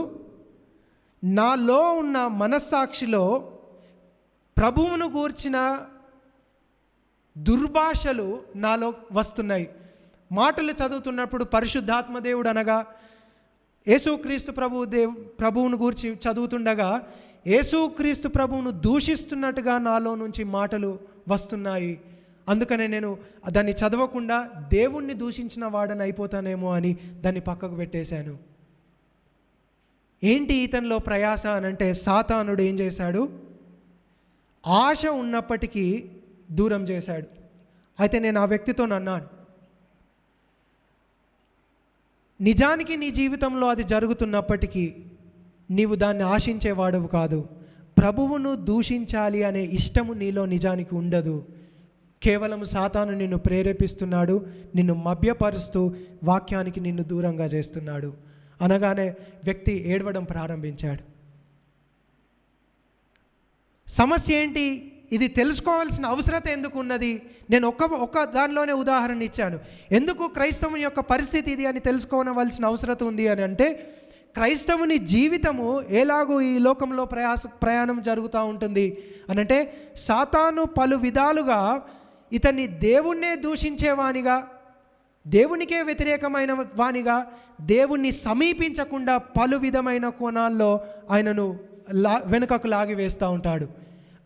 నాలో ఉన్న మనస్సాక్షిలో ప్రభువును గూర్చిన దుర్భాషలు నాలో వస్తున్నాయి. మాటలు చదువుతున్నప్పుడు పరిశుద్ధాత్మ దేవుడు అనగా యేసుక్రీస్తు ప్రభువును గూర్చి చదువుతుండగా యేసుక్రీస్తు ప్రభువును దూషిస్తున్నట్టుగా నాలో నుంచి మాటలు వస్తున్నాయి. అందుకనే నేను దాన్ని చదవకుండా దేవుణ్ణి దూషించిన వాడని అయిపోతానేమో అని దాన్ని పక్కకు పెట్టేశాను. ఏంటి ఇతనిలో ప్రయాస అని అంటే, సాతానుడు ఏం చేశాడు? ఆశ ఉన్నప్పటికీ దూరం చేశాడు. అయితే నేను ఆ వ్యక్తితో అన్నాను, నిజానికి నీ జీవితంలో అది జరుగుతున్నప్పటికీ నీవు దాన్ని ఆశించేవాడవు కాదు. ప్రభువును దూషించాలి అనే ఇష్టము నీలో నిజానికి ఉండదు. కేవలం సాతాను నిన్ను ప్రేరేపిస్తున్నాడు, నిన్ను మభ్యపరుస్తూ వాక్యానికి నిన్ను దూరంగా చేస్తున్నాడు అనగానే వ్యక్తి ఏడవడం ప్రారంభించాడు. సమస్య ఏంటి? ఇది తెలుసుకోవాల్సిన అవసరత ఎందుకు ఉన్నది? నేను ఒక్క దానిలోనే ఉదాహరణ ఇచ్చాను. ఎందుకు క్రైస్తవుని యొక్క పరిస్థితి ఇది అని తెలుసుకోవలసిన అవసరత ఉంది అని అంటే, క్రైస్తవుని జీవితము ఎలాగూ ఈ లోకంలో ప్రయాణం జరుగుతూ ఉంటుంది అనంటే, సాతాను పలు విధాలుగా ఇతన్ని దేవుణ్ణే దూషించేవానిగా, దేవునికే వ్యతిరేకమైన వానిగా, దేవుణ్ణి సమీపించకుండా పలు విధమైన కోణాల్లో ఆయనను వెనుకకు లాగివేస్తూ ఉంటాడు.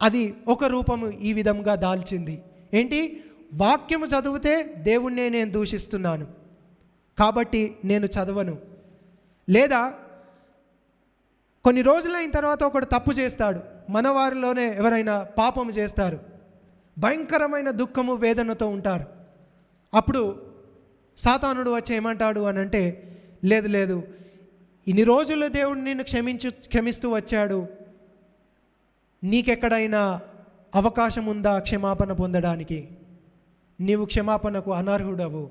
అది ఒక రూపము ఈ విధంగా దాల్చింది. ఏంటి? వాక్యము చదివితే దేవుణ్ణే నేను దూషిస్తున్నాను కాబట్టి నేను చదవను. లేదా కొన్ని రోజులైన తర్వాత ఒకడు తప్పు చేస్తాడు, మన వారిలోనే ఎవరైనా పాపము చేస్తారు, భయంకరమైన దుఃఖము వేదనతో ఉంటారు. అప్పుడు సాతానుడు వచ్చి ఏమంటాడు అని అంటే, లేదు ఇన్ని రోజులు దేవుడు నిన్ను క్షమిస్తూ వచ్చాడు, నీకెక్కడైనా అవకాశం ఉందా క్షమాపణ పొందడానికి? నీవు క్షమాపణకు అనర్హుడవు.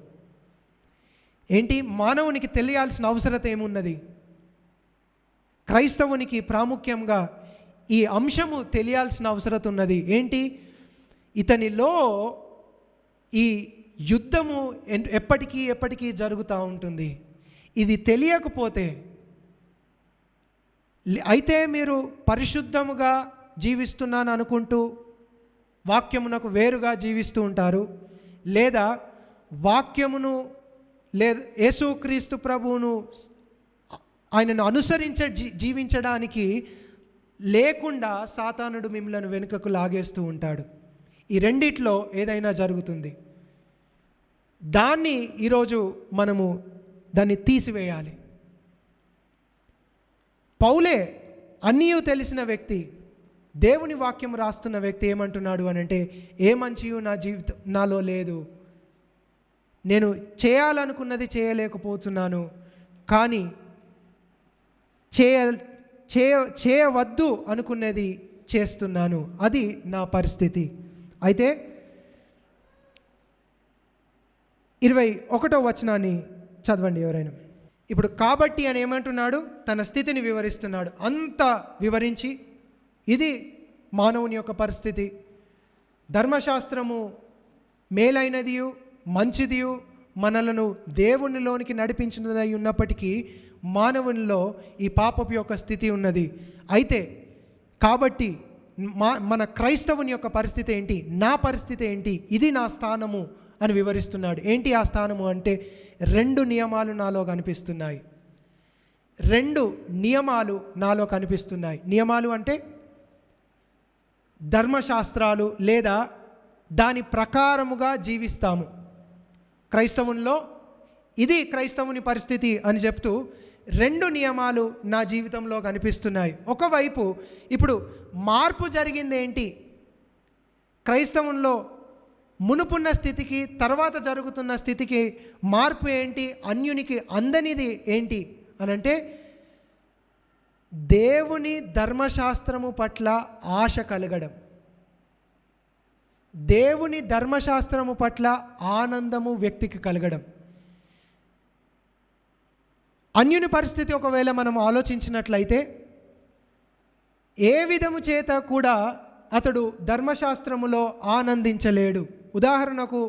ఏంటి? మానవునికి తెలియాల్సిన అవసరత ఏమున్నది? క్రైస్తవునికి ప్రాముఖ్యంగా ఈ అంశము తెలియాల్సిన అవసరత ఉన్నది. ఏంటి? ఇతనిలో ఈ యుద్ధము ఎప్పటికీ జరుగుతూ ఉంటుంది. ఇది తెలియకపోతే, అయితే మీరు పరిశుద్ధముగా జీవిస్తున్నాను అనుకుంటూ వాక్యమునకు వేరుగా జీవిస్తూ ఉంటారు, లేదా వాక్యమును యేసుక్రీస్తు ప్రభువును ఆయనను జీవించడానికి లేకుండా సాతానుడు మిమ్మల్ని వెనుకకు లాగేస్తూ ఉంటాడు. ఈ రెండిట్లో ఏదైనా జరుగుతుంది. దాన్ని ఈరోజు మనము దాన్ని తీసివేయాలి. పౌలే అన్నీ తెలిసిన వ్యక్తి, దేవుని వాక్యం రాస్తున్న వ్యక్తి ఏమంటున్నాడు అని అంటే, ఏ మంచియు నాలో లేదు, నేను చేయాలనుకున్నది చేయలేకపోతున్నాను, కానీ చేయవద్దు అనుకున్నది చేస్తున్నాను, అది నా పరిస్థితి. అయితే 21వ వచనాన్ని చదవండి ఎవరైనా. ఇప్పుడు కాబట్టి అని ఏమంటున్నాడు? తన స్థితిని వివరిస్తున్నాడు. అంత వివరించి, ఇది మానవుని యొక్క పరిస్థితి, ధర్మశాస్త్రము మేలైనదియు మంచిదియు మనలను దేవునిలోనికి నడిపించినదై ఉన్నప్పటికీ మానవునిలో ఈ పాపపు యొక్క స్థితి ఉన్నది. అయితే కాబట్టి మన క్రైస్తవుని యొక్క పరిస్థితి ఏంటి, నా పరిస్థితి ఏంటి, ఇది నా స్థానము అని వివరిస్తున్నాడు. ఏంటి ఆ స్థానము అంటే, 2 నియమాలు నాలో కనిపిస్తున్నాయి. 2 నియమాలు నాలో కనిపిస్తున్నాయి. నియమాలు అంటే ధర్మశాస్త్రాలు, లేదా దాని ప్రకారముగా జీవిస్తాము. క్రైస్తవునిలో ఇది క్రైస్తవుని పరిస్థితి అని చెప్తూ 2 నియమాలు నా జీవితంలో కనిపిస్తున్నాయి. ఒకవైపు ఇప్పుడు మార్పు జరిగింది ఏంటి? క్రైస్తవునిలో మునుపున్న స్థితికి తర్వాత జరుగుతున్న స్థితికి మార్పు ఏంటి? అన్యునికి అందనిది ఏంటి అనంటే, దేవుని ధర్మశాస్త్రము పట్ల ఆశ కలగడం, దేవుని ధర్మశాస్త్రము పట్ల ఆనందము వ్యక్తికి కలగడం. అన్యుని పరిస్థితి ఒకవేళ మనం ఆలోచించినట్లయితే, ఏ విధము చేత కూడా అతడు ధర్మశాస్త్రములో ఆనందించలేడు. ఉదాహరణకు,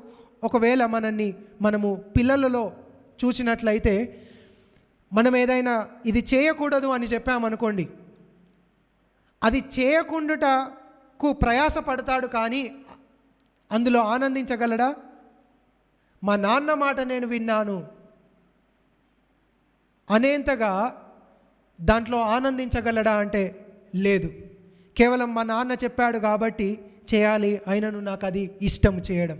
ఒకవేళ మనము పిల్లలలో చూసినట్లయితే, మనం ఏదైనా ఇది చేయకూడదు అని చెప్పామనుకోండి, అది చేయకుండాటకు ప్రయాసపడతాడు, కానీ అందులో ఆనందించగలడా? మా నాన్న మాట నేను విన్నాను అనేంతగా దాంట్లో ఆనందించగలడా అంటే లేదు. కేవలం మా నాన్న చెప్పాడు కాబట్టి చేయాలి, అయినను నాకు అది ఇష్టం చేయడం.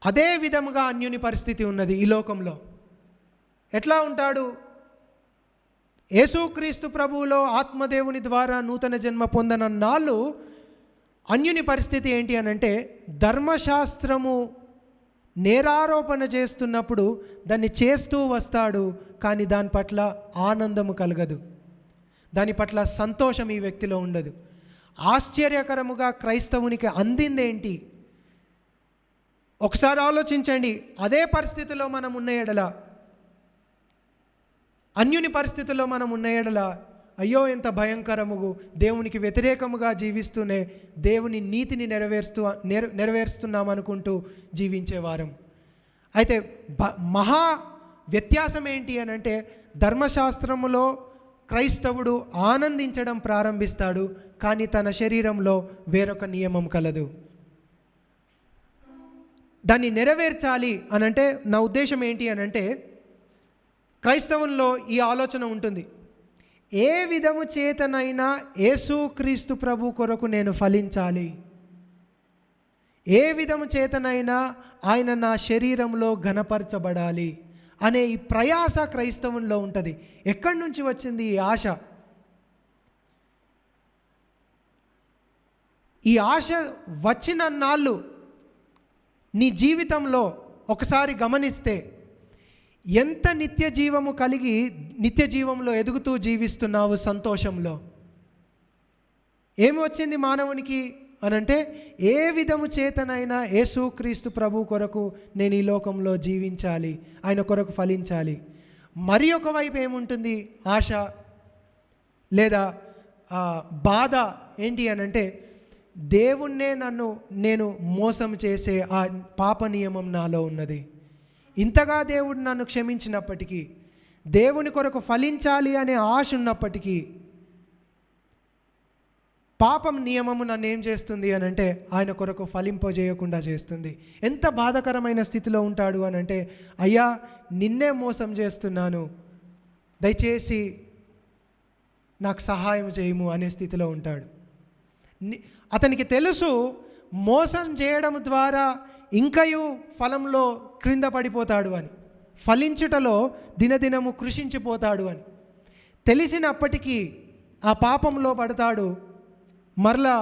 అదే విధముగా అన్యుని పరిస్థితి ఉన్నది ఈ లోకంలో. ఎట్లా ఉంటాడు? యేసుక్రీస్తు ప్రభువులో ఆత్మదేవుని ద్వారా నూతన జన్మ పొందన నాళ్ళు అన్యుని పరిస్థితి ఏంటి అని అంటే, ధర్మశాస్త్రము నేరారోపణ చేస్తున్నప్పుడు దాన్ని చేస్తూ వస్తాడు, కానీ దాని పట్ల ఆనందము కలగదు, దాని పట్ల సంతోషం ఈ వ్యక్తిలో ఉండదు. ఆశ్చర్యకరముగా క్రైస్తవునికి అందిందేంటి? ఒకసారి ఆలోచించండి. అదే పరిస్థితిలో మనం ఉన్న ఎడల, అన్యుని పరిస్థితుల్లో మనం ఉన్న ఎడల, అయ్యో ఎంత భయంకరముగు, దేవునికి వ్యతిరేకముగా జీవిస్తూనే దేవుని నీతిని నెరవేరుస్తున్నాం అనుకుంటూ జీవించేవారం. అయితే మహా వ్యత్యాసం ఏంటి అని అంటే, ధర్మశాస్త్రములో క్రైస్తవుడు ఆనందించడం ప్రారంభిస్తాడు, కానీ తన శరీరంలో వేరొక నియమం కలదు. దాన్ని నెరవేర్చాలి అనంటే, నా ఉద్దేశం ఏంటి అనంటే, క్రైస్తవంలో ఈ ఆలోచన ఉంటుంది, ఏ విధము చేతనైనా యేసుక్రీస్తు ప్రభు కొరకు నేను ఫలించాలి, ఏ విధము చేతనైనా ఆయన నా శరీరంలో ఘనపరచబడాలి అనే ఈ ప్రయాస క్రైస్తవంలో ఉంటుంది. ఎక్కడి నుంచి వచ్చింది ఈ ఆశ? ఈ ఆశ వచ్చిన నాళ్ళు నీ జీవితంలో ఒకసారి గమనిస్తే, ఎంత నిత్య జీవము కలిగి నిత్య జీవంలో ఎదుగుతూ జీవిస్తున్నావు సంతోషంలో. ఏమి వచ్చింది మానవునికి అనంటే, ఏ విధము చేతనైనా యేసుక్రీస్తు ప్రభు కొరకు నేను ఈ లోకంలో జీవించాలి, ఆయన కొరకు ఫలించాలి. మరి ఒకవైపు ఏముంటుంది? ఆశ లేదా బాధ ఏంటి అనంటే, దేవుణ్ణే నేను మోసం చేసే ఆ పాప నియమం నాలో ఉన్నది. ఇంతగా దేవుడు నన్ను క్షమించినప్పటికీ, దేవుని కొరకు ఫలించాలి అనే ఆశ ఉన్నప్పటికీ, పాపం నియమము నన్ను ఏం చేస్తుంది అనంటే, ఆయన కొరకు ఫలింపజేయకుండా చేస్తుంది. ఎంత బాధాకరమైన స్థితిలో ఉంటాడు అనంటే, అయ్యా నిన్నే మోసం చేస్తున్నాను, దయచేసి నాకు సహాయం చేయము అనే స్థితిలో ఉంటాడు. అతనికి తెలుసు మోసం చేయడం ద్వారా ఇంకయు ఫలంలో క్రింద పడిపోతాడు అని, ఫలించుటలో దినదినము కృషించిపోతాడు అని తెలిసినప్పటికీ ఆ పాపంలో పడతాడు, మరలా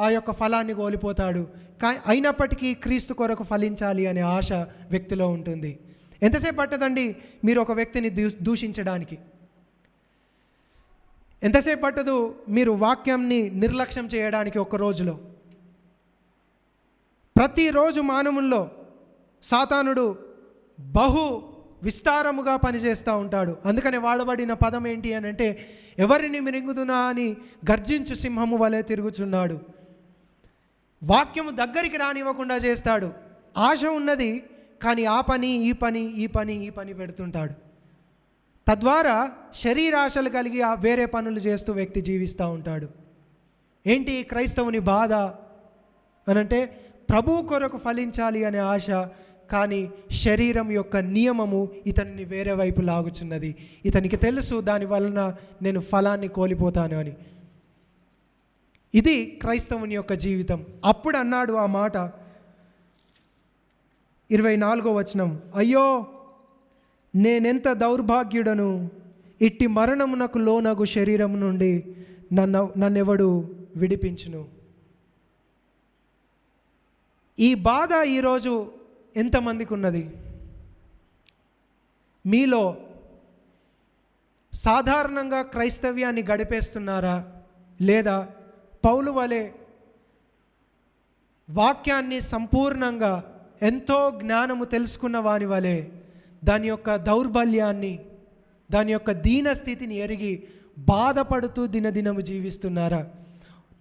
ఆ యొక్క ఫలాన్ని కోల్పోతాడు. అయినప్పటికీ క్రీస్తు కొరకు ఫలించాలి అనే ఆశ వ్యక్తిలో ఉంటుంది. ఎంతసేపు పట్టదండి మీరు ఒక వ్యక్తిని దూషించడానికి? ఎంతసేపు పట్టదు మీరు వాక్యాన్ని నిర్లక్ష్యం చేయడానికి? ఒక రోజులో ప్రతిరోజు మానవుల్లో సాతానుడు బహు విస్తారముగా పనిచేస్తూ ఉంటాడు. అందుకని వాడబడిన పదం ఏంటి అని అంటే, ఎవరిని మిరింగుతున్నా అని గర్జించు సింహము వలె తిరుగుచున్నాడు. వాక్యము దగ్గరికి రానివ్వకుండా చేస్తాడు. ఆశ ఉన్నది, కానీ ఆ పని ఈ పని పెడుతుంటాడు. తద్వారా శరీరాశలు కలిగి వేరే పనులు చేస్తూ వ్యక్తి జీవిస్తూ ఉంటాడు. ఏంటి క్రైస్తవుని బాధ అనంటే, ప్రభు కొరకు ఫలించాలి అనే ఆశ, కానీ శరీరం యొక్క నియమము ఇతన్ని వేరే వైపు లాగుచున్నది. ఇతనికి తెలుసు దాని వలన నేను ఫలాన్ని కోల్పోతాను అని. ఇది క్రైస్తవుని యొక్క జీవితం. అప్పుడు అన్నాడు ఆ మాట, 24వ వచనం, అయ్యో నేనెంత దౌర్భాగ్యుడను, ఇట్టి మరణమునకు లోనగు శరీరం నుండి నన్నెవడు విడిపించును. ఈ బాధ ఈరోజు ఎంతమందికి ఉన్నది? మీలో సాధారణంగా క్రైస్తవ్యాన్ని గడిపేస్తున్నారా, లేదా పౌలు వలె వాక్యాన్ని సంపూర్ణంగా ఎంతో జ్ఞానము తెలుసుకున్న వాని వలె దాని యొక్క దౌర్బల్యాన్ని, దాని యొక్క దీనస్థితిని ఎరిగి బాధపడుతూ దినదినము జీవిస్తున్నారా?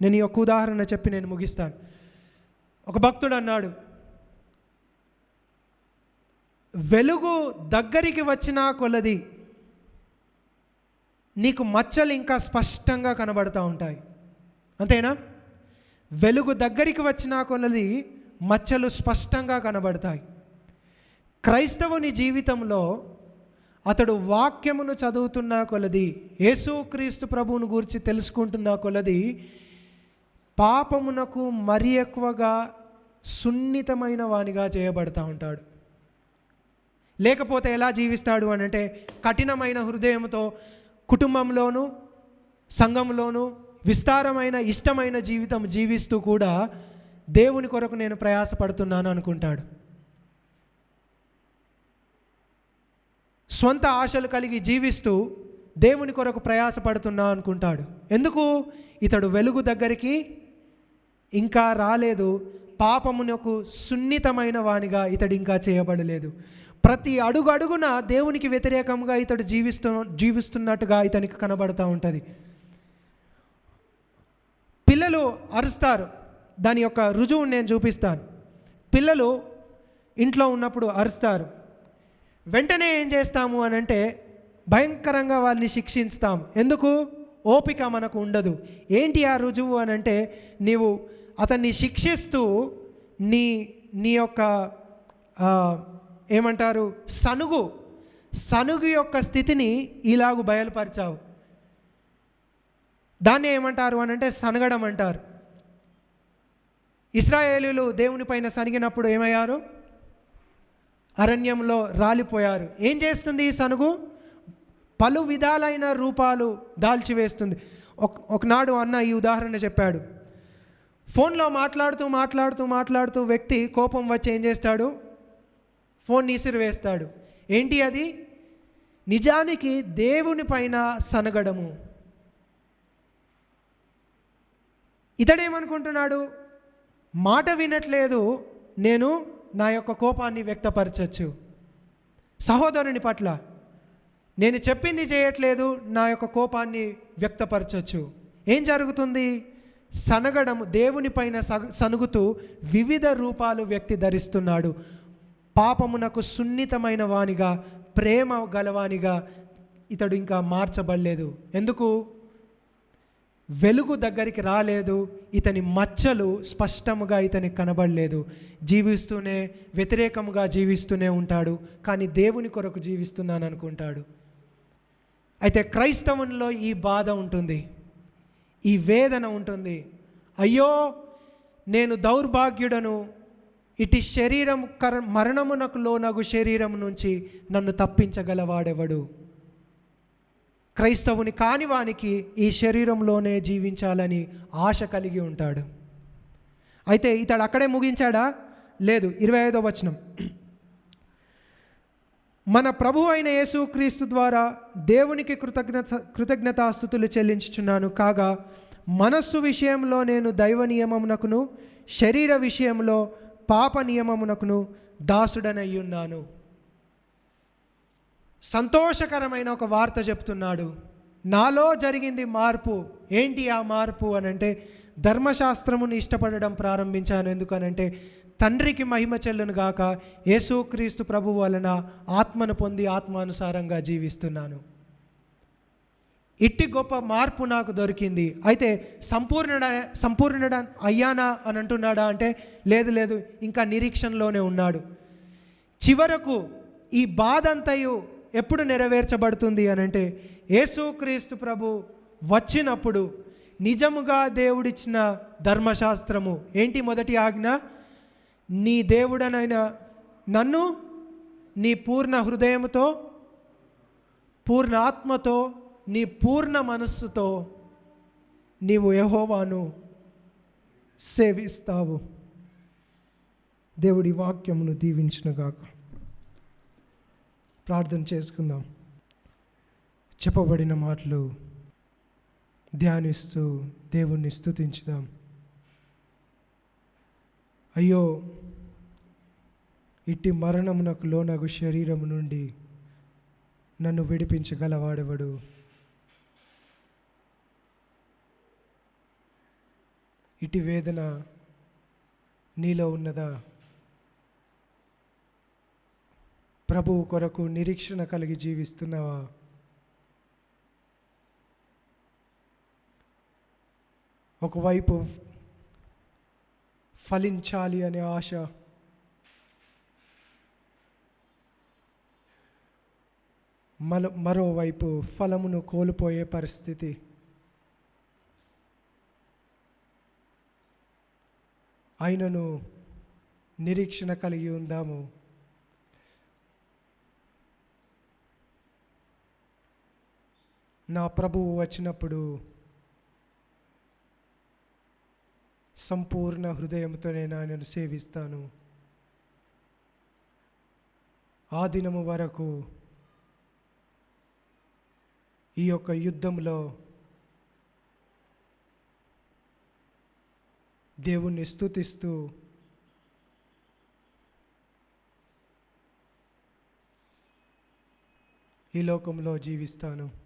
నేను ఈ యొక్క ఉదాహరణ చెప్పి నేను ముగిస్తాను. ఒక భక్తుడు అన్నాడు, వెలుగు దగ్గరికి వచ్చిన కొలది నీకు మచ్చలు ఇంకా స్పష్టంగా కనబడుతూ ఉంటాయి. అంతేనా? వెలుగు దగ్గరికి వచ్చిన కొలది మచ్చలు స్పష్టంగా కనబడతాయి. క్రైస్తవుని జీవితంలో అతడు వాక్యమును చదువుతున్న కొలది, యేసుక్రీస్తు ప్రభువును గురించి తెలుసుకుంటున్న కొలది, పాపమునకు మరి ఎక్కువగా సున్నితమైన వానిగా చేయబడతా ఉంటాడు. లేకపోతే ఎలా జీవిస్తాడు అనంటే, కఠినమైన హృదయంతో కుటుంబంలోనూ సంఘంలోనూ విస్తారమైన ఇష్టమైన జీవితం జీవిస్తూ కూడా దేవుని కొరకు నేను ప్రయాసపడుతున్నాను అనుకుంటాడు. స్వంత ఆశలు కలిగి జీవిస్తూ దేవుని కొరకు ప్రయాసపడుతున్నా అనుకుంటాడు. ఎందుకు? ఇతడు వెలుగు దగ్గరికి ఇంకా రాలేదు. పాపమునకు సున్నితమైన వానిగా ఇతడు ఇంకా చేయబడలేదు. ప్రతి అడుగు అడుగున దేవునికి వ్యతిరేకంగా ఇతడు జీవిస్తున్నట్టుగా ఇతనికి కనబడుతూ ఉంటుంది. పిల్లలు అరుస్తారు. దాని యొక్క రుజువును నేను చూపిస్తాను. పిల్లలు ఇంట్లో ఉన్నప్పుడు అరుస్తారు. వెంటనే ఏం చేస్తాము అని అంటే భయంకరంగా వాళ్ళని శిక్షిస్తాం. ఎందుకు? ఓపిక మనకు ఉండదు. ఏంటి ఆ రుజువు అని అంటే, నీవు అతన్ని శిక్షిస్తూ నీ యొక్క ఏమంటారు సనుగు యొక్క స్థితిని ఇలాగూ బయలుపరిచావు. దాన్ని ఏమంటారు అని అంటే సనగడం అంటారు. ఇశ్రాయేలీయులు దేవుని పైన సనిగినప్పుడు ఏమయ్యారు? అరణ్యంలో రాలిపోయారు. ఏం చేస్తుంది ఈ సనుగు? పలు విధాలైన రూపాలు దాల్చివేస్తుంది. ఒకనాడు అన్న ఈ ఉదాహరణ చెప్పాడు. ఫోన్లో మాట్లాడుతూ వ్యక్తి కోపం వచ్చి ఏం చేస్తాడు? ఫోన్ విసిరివేస్తాడు. ఏంటి అది? నిజానికి దేవుని పైన సనగడము. ఇతడేమనుకుంటున్నాడు? మాట వినట్లేదు, నేను నా యొక్క కోపాన్ని వ్యక్తపరచచ్చు. సహోదరుని పట్ల నేను చెప్పింది చేయట్లేదు, నా యొక్క కోపాన్ని వ్యక్తపరచచ్చు. ఏం జరుగుతుంది? సనగడం, దేవుని పైన సనుగుతూ వివిధ రూపాలు వ్యక్తి ధరిస్తున్నాడు. పాపమునకు సున్నితమైన వానిగా, ప్రేమ గలవానిగా ఇతడు ఇంకా మార్చబడలేదు. ఎందుకు? వెలుగు దగ్గరికి రాలేదు. ఇతని మచ్చలు స్పష్టముగా ఇతనికి కనబడలేదు. జీవిస్తూనే వ్యతిరేకముగా జీవిస్తూనే ఉంటాడు. కానీ దేవుని కొరకు జీవిస్తున్నాను అనుకుంటాడు. అయితే క్రైస్తవునిలో ఈ బాధ ఉంటుంది, ఈ వేదన ఉంటుంది. అయ్యో, నేను దౌర్భాగ్యుడను, ఇటు శరీరం మరణమునకు లోనగు శరీరం నుంచి నన్ను తప్పించగలవాడెవడు? క్రైస్తవుని కాని వానికి ఈ శరీరంలోనే జీవించాలని ఆశ కలిగి ఉంటాడు. అయితే ఇతడు అక్కడే ముగించాడా? లేదు. 25వ వచనం, మన ప్రభు అయిన యేసుక్రీస్తు ద్వారా దేవునికి కృతజ్ఞతాస్తుతులు చెల్లించుచున్నాను. కాగా మనస్సు విషయంలో నేను దైవ నియమమునకును, శరీర విషయంలో పాప నియమమునకును దాసుడనయ్యున్నాను. సంతోషకరమైన ఒక వార్త చెప్తున్నాడు. నాలో జరిగింది మార్పు. ఏంటి ఆ మార్పు అని అంటే, ధర్మశాస్త్రమును ఇష్టపడడం ప్రారంభించాను. ఎందుకనంటే తండ్రికి మహిమ చెల్లును గాక, యేసుక్రీస్తు ప్రభు వలన ఆత్మను పొంది ఆత్మానుసారంగా జీవిస్తున్నాను. ఇట్టి గొప్ప మార్పు నాకు దొరికింది. అయితే సంపూర్ణుడ అయ్యానా అని అంటున్నాడా అంటే లేదు, ఇంకా నిరీక్షణలోనే ఉన్నాడు. చివరకు ఈ బాధ అంతయు ఎప్పుడు నెరవేర్చబడుతుంది అని అంటే, యేసుక్రీస్తు ప్రభు వచ్చినప్పుడు నిజముగా దేవుడిచ్చిన ధర్మశాస్త్రము ఏంటి? మొదటి ఆజ్ఞ, నీ దేవుడనైన నన్ను నీ పూర్ణ హృదయముతో, పూర్ణ ఆత్మతో, నీ పూర్ణ మనస్సుతో నీవు యెహోవాను సేవిస్తావు. దేవుడి వాక్యమును దీవించునుగాక. ప్రార్థన చేసుకుందాం. చెప్పబడిన మాటలు ధ్యానిస్తూ దేవుణ్ణి స్తుతించుదాం. అయ్యో, ఇట్టి మరణమునకు లోనగు శరీరము నుండి నన్ను విడిపించగలవాడెవడు? ఇటు వేదన నీలో ఉన్నదా? ప్రభువు కొరకు నిరీక్షణ కలిగి జీవిస్తున్నావా? ఒకవైపు ఫలించాలి అనే ఆశ, మరోవైపు ఫలమును కోల్పోయే పరిస్థితి. అయినను నిరీక్షణ కలిగి ఉందాము. నా ప్రభువు వచ్చినప్పుడు సంపూర్ణ హృదయంతో నేను ఆయనను సేవిస్తాను. ఆ దినము వరకు ఈ యొక్క యుద్ధంలో దేవుణ్ణి స్తుతిస్తూ ఈ లోకంలో జీవిస్తాను.